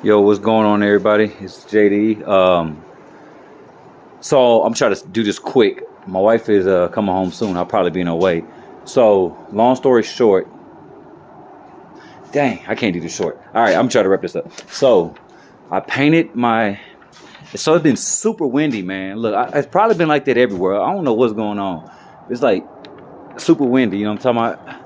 Yo, what's going on, everybody? It's JD. So I'm trying to do this quick. My wife is coming home soon. I'll probably be in her way. So long story short, dang, I can't do this short. All right, I'm trying to wrap this up. So I painted my. So it's been super windy, man. Look, it's probably been like that everywhere. I don't know what's going on. It's like super windy. You know what I'm talking about?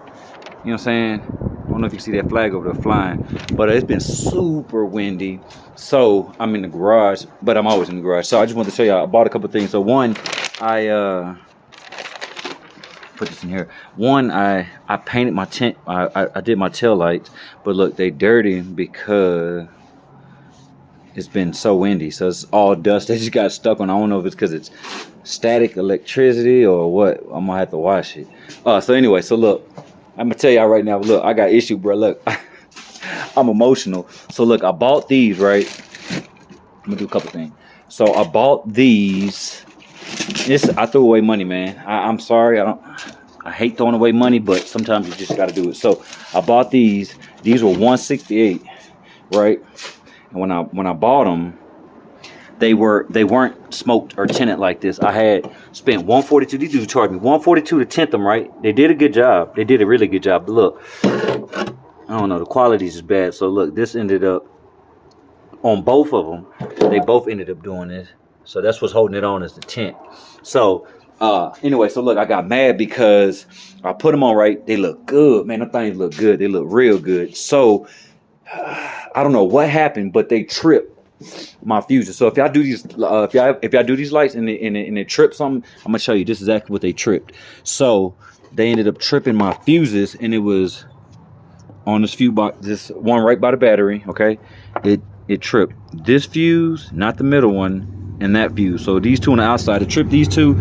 You know what I'm saying? I don't know if you see that flag over there flying, but it's been super windy. So I'm in the garage, but I'm always in the garage. So I just wanted to show y'all. I bought a couple things. So one, I put this in here. One, I painted my tent. I did my tail lights, but look, they dirty because it's been so windy. So it's all dust. They just got stuck on. I don't know if it's because it's static electricity or what. I'm gonna have to wash it. So anyway, so look. I'm gonna tell y'all right now, look, I got issue, bro. Look, I'm emotional. So look, I bought these, right? I'm gonna do a couple things. So I bought these. I threw away money, man. I'm sorry. I hate throwing away money, but sometimes you just gotta do it. So I bought these. These were $168, right? And when I bought them, they weren't smoked or tinted like this. I had spent $142. These dudes charged me $142 to tint them, right? They did a good job. They did a really good job. But look, I don't know. The quality is bad. So look, this ended up on both of them. They both ended up doing this. So that's what's holding it on is the tint. So anyway, so look, I got mad because I put them on right. They look good, man. Them things look good. They look real good. So I don't know what happened, but they tripped my fuses. So if y'all do these, if y'all do these lights and it trips something, I'm gonna show you. This is exactly what they tripped. So they ended up tripping my fuses, and it was on this fuse box, this one right by the battery. Okay, it tripped this fuse, not the middle one, and that fuse. So these two on the outside, it tripped these two.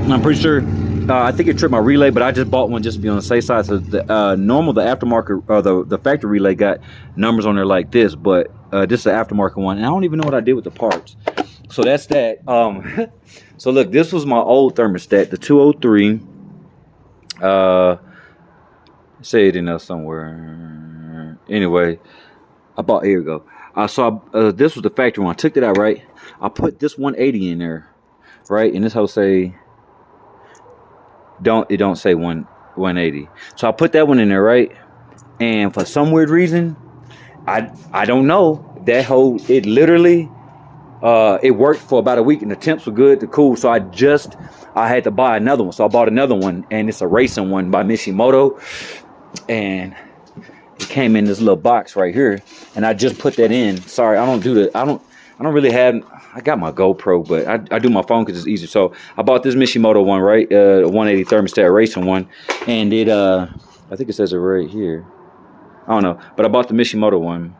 I'm pretty sure. I think it tripped my relay, but I just bought one just to be on the safe side. So the aftermarket or the factory relay got numbers on there like this, but this is the aftermarket one, and I don't even know what I did with the parts. So that's that. So look, this was my old thermostat, the 203. Say it in there somewhere. Anyway, here we go. This was the factory one. I took it out, right? I put this 180 in there, right? And this whole say. It don't say 180. So I put that one in there, right? And for some weird reason, I don't know, it literally it worked for about a week and the temps were good to cool. So I had to buy another one. So I bought another one, and it's a racing one by Mishimoto, and it came in this little box right here, and I just put that in. Sorry, I don't really have. I got my GoPro, but I do my phone because it's easier. So I bought this Mishimoto one, right? 180 thermostat racing one, and it I think it says it right here. I don't know, but I bought the Mishimoto one,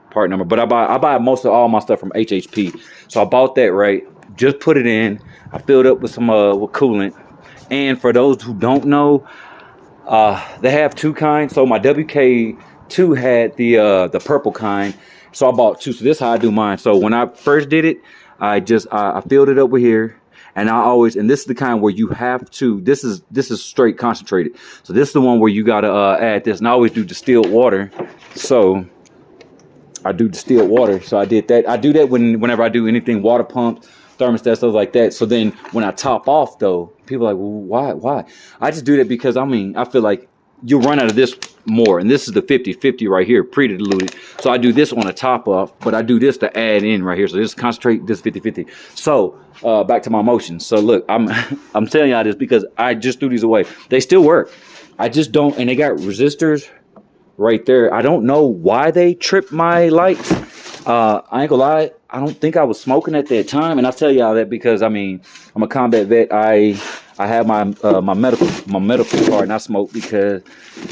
part number. But I buy most of all my stuff from HHP. So I bought that, right? Just put it in. I filled up with some with coolant. And for those who don't know, they have two kinds. So my WK2 had the purple kind. So I bought two. So this is how I do mine. So when I first did it, I filled it up with here, and and this is the kind where you have to. This is straight concentrated. So this is the one where you gotta add this. And I always do distilled water. So I do distilled water. So I did that. I do that whenever I do anything, water pumps, thermostat, stuff like that. So then when I top off though, people are like, well, why? I just do that because I feel like you'll run out of this more, and this is the 50-50 right here, pre-diluted. So I do this on the top off, but I do this to add in right here. So this concentrate, this 50-50. So back to my emotions. So look, I'm telling y'all this because I just threw these away. They still work. I just don't, and they got resistors right there. I don't know why they tripped my lights. I ain't gonna lie, I don't think I was smoking at that time, and I'll tell y'all that because I'm a combat vet. I have my medical card, and I smoke because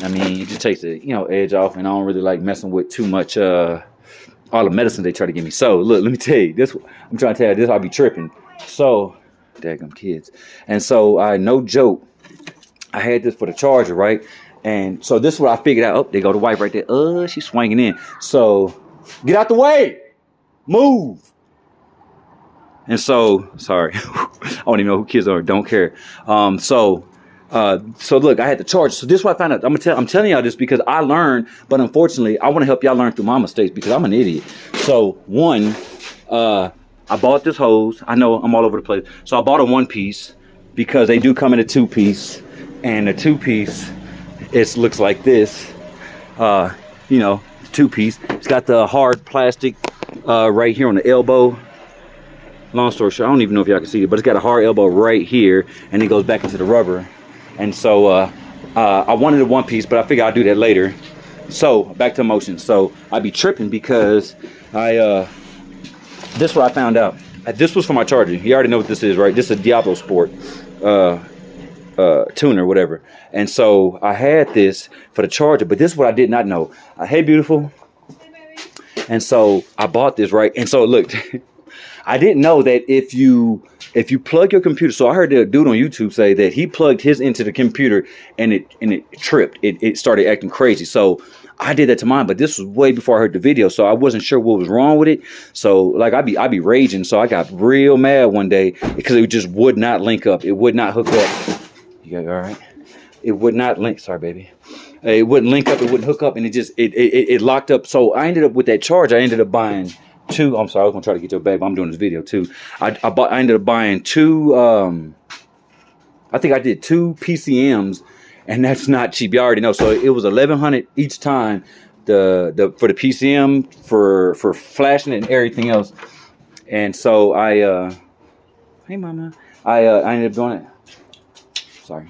it just takes the edge off, and I don't really like messing with too much all the medicine they try to give me. So look, let me tell you this. I'm trying to tell you this. I'll be tripping. So, daggum kids, and so no joke, I had this for the charger, right? And so this is what I figured out. Oh, there go the wife right there. She's swinging in. So get out the way. Move. And so, sorry, I don't even know who kids are. Don't care. So So look, I had to charge. So this is what I found out. I'm telling y'all this because I learned, but unfortunately, I want to help y'all learn through my mistakes because I'm an idiot. So one, I bought this hose. I know I'm all over the place. So I bought a 1-piece because they do come in a 2-piece, and the 2-piece it looks like this. You know, 2-piece. It's got the hard plastic right here on the elbow. Long story short, I don't even know if y'all can see it, but it's got a hard elbow right here, and it goes back into the rubber. And so I wanted a 1-piece, but I figured I'll do that later. So back to motion. So I'd be tripping because this is what I found out. This was for my charger. You already know what this is, right? This is a Diablo Sport tuner, whatever. And so I had this for the charger, but this is what I did not know. Hey, beautiful. And so I bought this, right? And so look, I didn't know that if you plug your computer. So I heard the dude on YouTube say that he plugged his into the computer and it tripped. It started acting crazy. So I did that to mine, but this was way before I heard the video, so I wasn't sure what was wrong with it. So like I'd be raging. So I got real mad one day because it just would not link up. It would not hook up. You got all right? It would not link. Sorry, baby. It wouldn't link up. It wouldn't hook up, and it locked up. So I ended up with that charge. I ended up buying two. I'm sorry, I was gonna try to get your bag, but I'm doing this video too. I ended up buying two. I think I did 2 PCMs. And that's not cheap. You already know. So it was $1,100 each time. The for the PCM for flashing and everything else. And so hey mama, I ended up doing it. Sorry,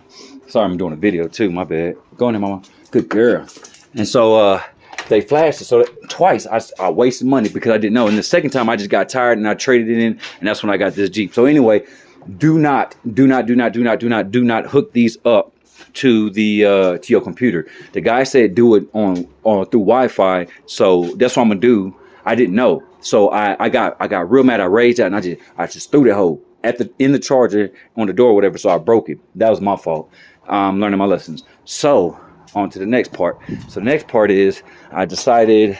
I'm doing a video too. My bad. Go in there, mama. Good girl. And so they flashed it. So twice I wasted money because I didn't know. And the second time I just got tired and I traded it in, and that's when I got this Jeep. So anyway, do not hook these up to the to your computer. The guy said do it on through Wi-Fi, so that's what I'm gonna do. I didn't know, so I got real mad. I raged out and I just threw that hole in the charger on the door or whatever, so I broke it. That was my fault. I'm learning my lessons. So on to the next part. So the next part is I decided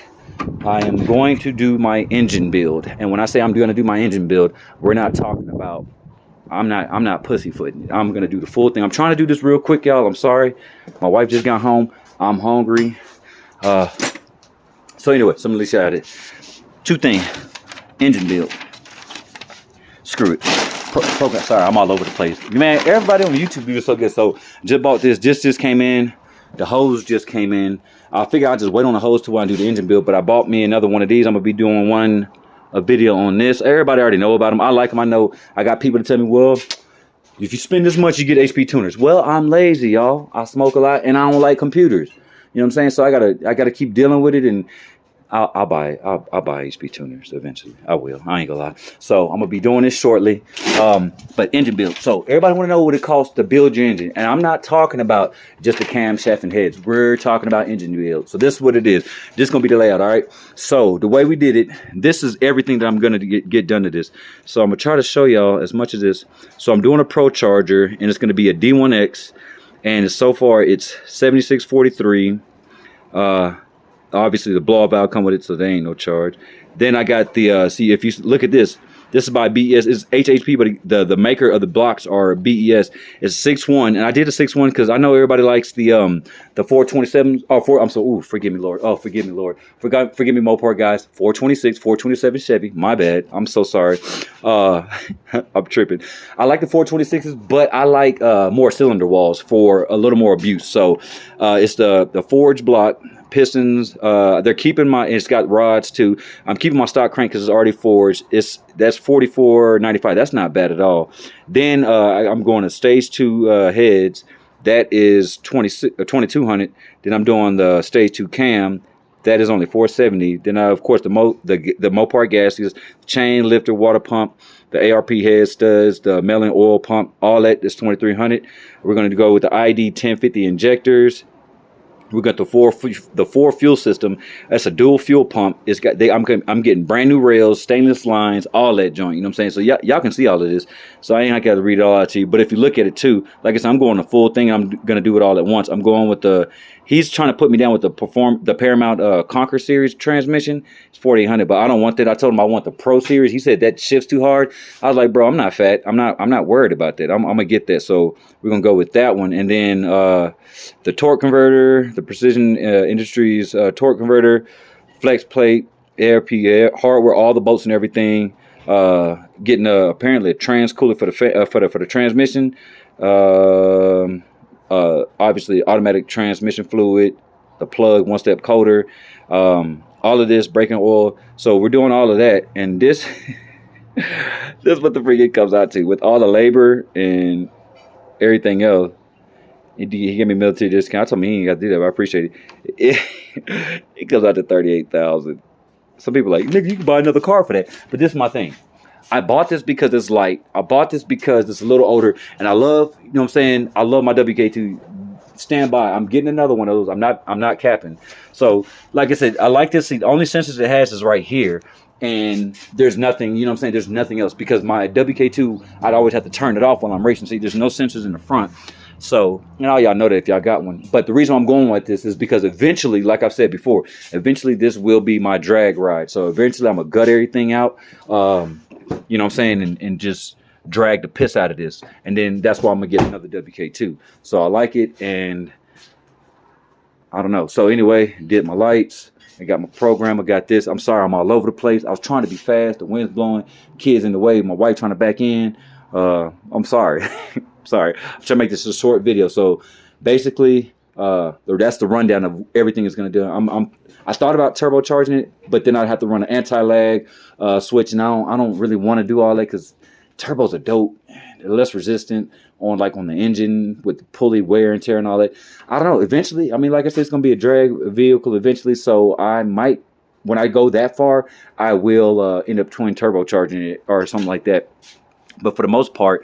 I am going to do my engine build, and when I say I'm going to do my engine build, we're not talking about I'm not pussyfooting. I'm gonna do the full thing. I'm trying to do this real quick, y'all. I'm sorry. My wife just got home. I'm hungry. So anyway, so I'm gonna shout it. 2 things. Engine build. Screw it. Sorry, I'm all over the place. Man, everybody on YouTube do this so good. So just bought this. Just came in. The hose just came in. I figure I'll just wait on the hose till I do the engine build. But I bought me another one of these. I'm gonna be doing a video on this. Everybody already know about them. I like them. I know I got people to tell me, well, if you spend this much, you get HP tuners. Well, I'm lazy, y'all. I smoke a lot and I don't like computers. You know what I'm saying? So I gotta keep dealing with it, and I'll buy HP tuners eventually. I will. I ain't gonna lie. So I'm gonna be doing this shortly. But engine build. So everybody want to know what it costs to build your engine, and I'm not talking about just the camshaft and heads. We're talking about engine build. So this is what it is. This is gonna be the layout. All right. So the way we did it, this is everything that I'm gonna get done to this. So I'm gonna try to show y'all as much of this. So I'm doing a Pro Charger, and it's gonna be a D1X, and so far it's 7643. Obviously the blow-off valve come with it, so there ain't no charge. Then I got the see, if you look at this is by BES. It's HHP, but the maker of the blocks are BES. It's 6.1, and I did a 6.1 because I know everybody likes the 427. Forgive me, Lord. Oh, forgive me, Lord. Forgive me, Mopar guys. 426, 427 Chevy. My bad. I'm so sorry. I'm tripping. I like the 426s, but I like more cylinder walls for a little more abuse. So it's the forged block. Pistons, they're keeping it's got rods too. I'm keeping my stock crank because it's already forged. That's $44.95. That's not bad at all. Then I'm going to stage 2 heads. That is $2,200. Then I'm doing the stage 2 cam. That is only $470. Then of course the Mopar gaskets, chain lifter, water pump, the ARP head studs, the melon oil pump, all that is $2,300. We're going to go with the ID 1050 injectors. We got the four fuel system. That's a dual fuel pump. It's got I'm getting brand new rails, stainless lines, all that joint. You know what I'm saying? So y'all can see all of this. So I ain't got to read it all out to you. But if you look at it too, like I said, I'm going the full thing. I'm gonna do it all at once. I'm going with the. He's trying to put me down with the Paramount Conquer series transmission. It's 4800, but I don't want that. I told him I want the Pro series. He said that shifts too hard. I was like, bro, I'm not fat. I'm not worried about that. I'm gonna get that. So we're gonna go with that one, and then the torque converter, the Precision Industries torque converter, flex plate, ARP hardware, all the bolts and everything. Getting apparently a trans cooler for the transmission. Obviously automatic transmission fluid, the plug, one step coder, all of this, braking oil. So we're doing all of that, and this this is what the freaking comes out to with all the labor and everything else. He gave me military discount. I told me he ain't got to do that, but I appreciate it. It comes out to $38,000. Some people are like, nigga, you can buy another car for that. But this is my thing. I bought this because it's light. I bought this because it's a little older, and I love, you know what I'm saying? I love my WK2. Stand by. I'm getting another one of those. I'm not capping. So, like I said, I like this. The only sensors it has is right here, and there's nothing, you know what I'm saying? There's nothing else because my WK2, I'd always have to turn it off while I'm racing. See, there's no sensors in the front. So, you know, y'all know that if y'all got one. But the reason I'm going with this is because eventually, like I've said before, eventually this will be my drag ride. So eventually I'm going to gut everything out, you know what I'm saying, and just drag the piss out of this. And then that's why I'm going to get another WK2. So I like it, and I don't know. So anyway, did my lights. I got my program. I got this. I'm sorry I'm all over the place. I was trying to be fast. The wind's blowing. Kids in the way. My wife trying to back in. I'm sorry. Sorry, I'm trying to make this a short video. So basically, that's the rundown of everything it's going to do. I thought about turbocharging it, but then I'd have to run an anti-lag switch, and I don't really want to do all that because turbos are dope. They're less resistant on the engine with the pulley wear and tear and all that. I don't know. Eventually, I mean, like I said, it's going to be a drag vehicle eventually. So I might, when I go that far, I will end up twin turbocharging it or something like that. But for the most part,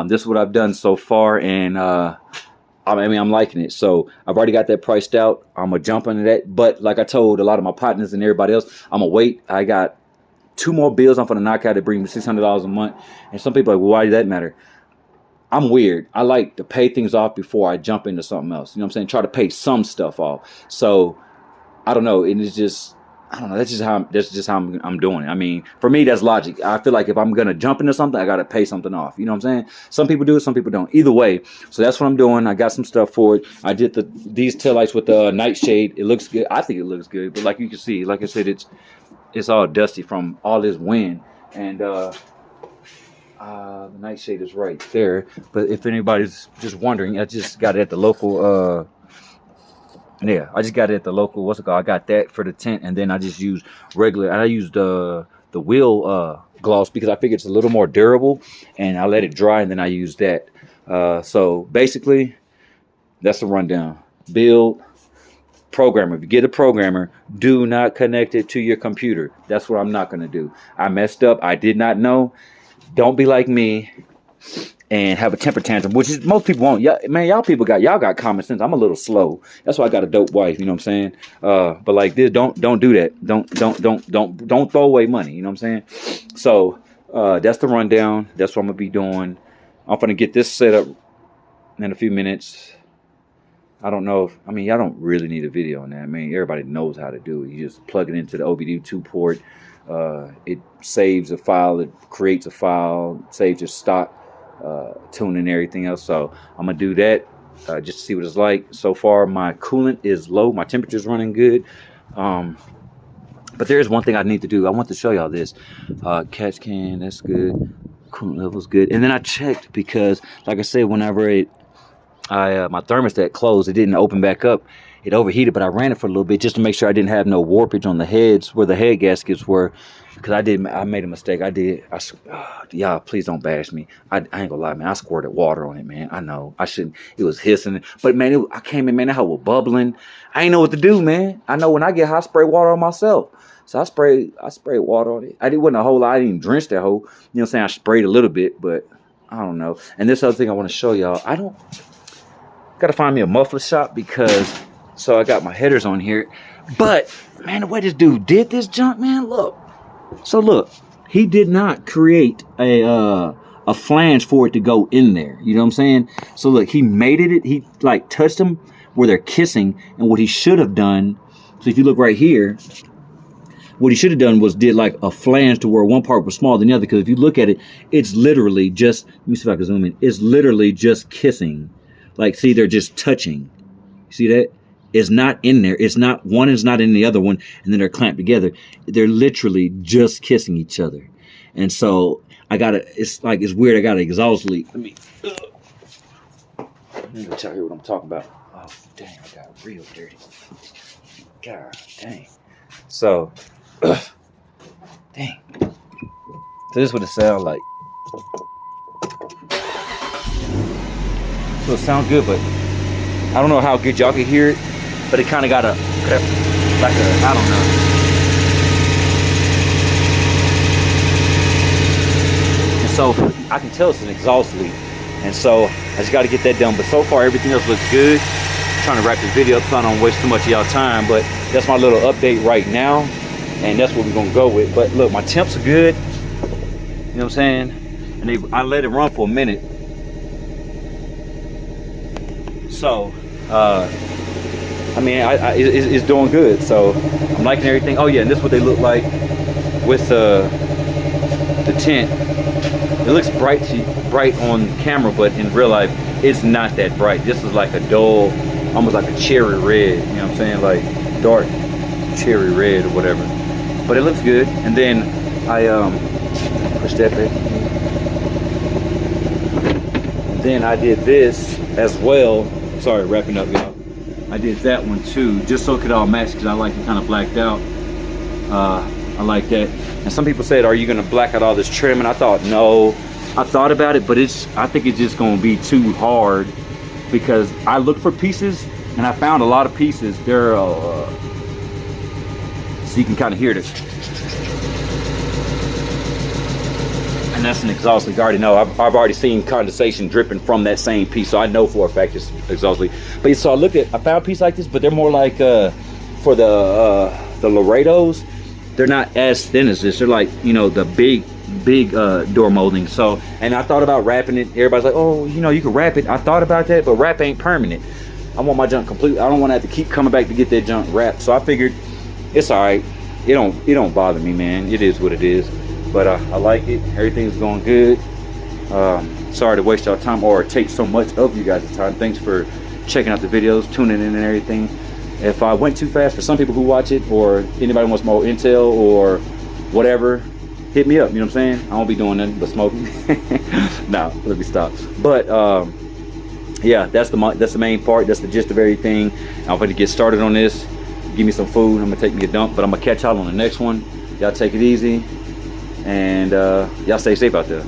this is what I've done so far, and I'm liking it. So I've already got that priced out. I'm going to jump into that. But like I told a lot of my partners and everybody else, I'm going to wait. I got 2 more bills I'm going to knock out that bring me $600 a month. And some people are like, well, why does that matter? I'm weird. I like to pay things off before I jump into something else. You know what I'm saying? Try to pay some stuff off. So I don't know. And it's just... I don't know. That's just how I'm doing it. I mean, for me, that's logic. I feel like if I'm gonna jump into something, I gotta pay something off. You know what I'm saying? Some people do it, some people don't. Either way, so that's what I'm doing. I got some stuff for it. I did these taillights with the nightshade. It looks good. I think it looks good. But like you can see, like I said, it's all dusty from all this wind. And the nightshade is right there. But if anybody's just wondering, I just got it at the local. Yeah, I just got it at the local, what's it called? I got that for the tent, and then I just used I used the wheel gloss because I figured it's a little more durable, and I let it dry, and then I used that. So basically, that's the rundown. Build, programmer. If you get a programmer, do not connect it to your computer. That's what I'm not going to do. I messed up. I did not know. Don't be like me and have a temper tantrum, which is most people won't. Y'all people got common sense. I'm a little slow. That's why I got a dope wife. You know what I'm saying? But like this, don't do that. Don't throw away money. You know what I'm saying? So that's the rundown. That's what I'm gonna be doing. I'm gonna get this set up in a few minutes. I don't know y'all don't really need a video on that. I mean, everybody knows how to do it. You just plug it into the OBD2 port. It saves a file. It creates a file. Saves your stock. Tune and everything else. So I'm gonna do that just to see what it's like. So far my coolant is low, my temperature's running good, but there's one thing I need to do. I want to show y'all this. Catch can, that's good. Coolant level's good. And then I checked because like I said, whenever my thermostat closed, it didn't open back up. It overheated, but I ran it for a little bit just to make sure I didn't have no warpage on the heads where the head gaskets were, because I made a mistake. Y'all, please don't bash me. I ain't gonna lie, man. I squirted water on it, man. I know I shouldn't. It was hissing, but man, I came in, man. That hoe was bubbling. I ain't know what to do, man. I know when I get hot, I spray water on myself. So I sprayed water on it. Wasn't a whole lot. I didn't even drench that hoe. You know what I'm saying? I sprayed a little bit, but I don't know. And this other thing I want to show y'all. I don't gotta find me a muffler shop because So I got my headers on here. But, man, the way this dude did this junk, man, look. So look, he did not create a flange for it to go in there. You know what I'm saying? So look, he mated it. He like touched them where they're kissing. And what he should have done, so if you look right here, what he should have done was did like a flange to where one part was smaller than the other. Because if you look at it, it's literally just, let me see if I can zoom in. It's literally just kissing. Like, see, they're just touching. See that? It's not in there. It's not, one is not in the other one, and then they're clamped together. They're literally just kissing each other. And so I gotta, it's like, it's weird. I gotta exhaust leak. Let me tell you what I'm talking about. Oh, dang, I got real dirty. God dang. So, dang. So this is what it sounds like. So it sounds good, but I don't know how good y'all can hear it, but it kind of got a, like a, I don't know. And so I can tell it's an exhaust leak. And so I just got to get that done. But so far, everything else looks good. I'm trying to wrap this video up so I don't waste too much of y'all time. But that's my little update right now. And that's what we're going to go with. But look, my temps are good. You know what I'm saying? And I let it run for a minute. So, I mean, it's doing good. So I'm liking everything. Oh yeah, and this is what they look like with the tint. It looks bright on camera, but in real life, it's not that bright. This is like a dull, almost like a cherry red. You know what I'm saying? Like dark cherry red or whatever. But it looks good. And then I push that back. And then I did this as well. Sorry, wrapping up, y'all. I did that one too, just so it could all match, because I like it kind of blacked out. I like that. And some people said, are you gonna black out all this trim? And I thought, no. I thought about it, but I think it's just gonna be too hard, because I looked for pieces and I found a lot of pieces. They're so you can kind of hear this. And that's an exhaust leak. I already know. I've already seen condensation dripping from that same piece, so I know for a fact it's exhaust leak. But so I found a piece like this, but they're more like for the Laredos. They're not as thin as this. They're like, you know, the big door molding. So, and I thought about wrapping it. Everybody's like, oh, you know, you can wrap it. I thought about that, but wrap ain't permanent. I want my junk complete. I don't want to have to keep coming back to get that junk wrapped. So I figured it's all right. It don't bother me, man. It is what it is. But I like it. Everything's going good. Sorry to waste y'all time or take so much of you guys' time. Thanks for checking out the videos, tuning in and everything. If I went too fast, for some people who watch it, or anybody wants more intel or whatever, hit me up. You know what I'm saying? I won't be doing nothing but smoking. Nah, let me stop. But yeah, that's the main part. That's the gist of everything. I'm going to get started on this. Give me some food. I'm gonna take me a dump, but I'm gonna catch y'all on the next one. Y'all take it easy, and y'all stay safe out there.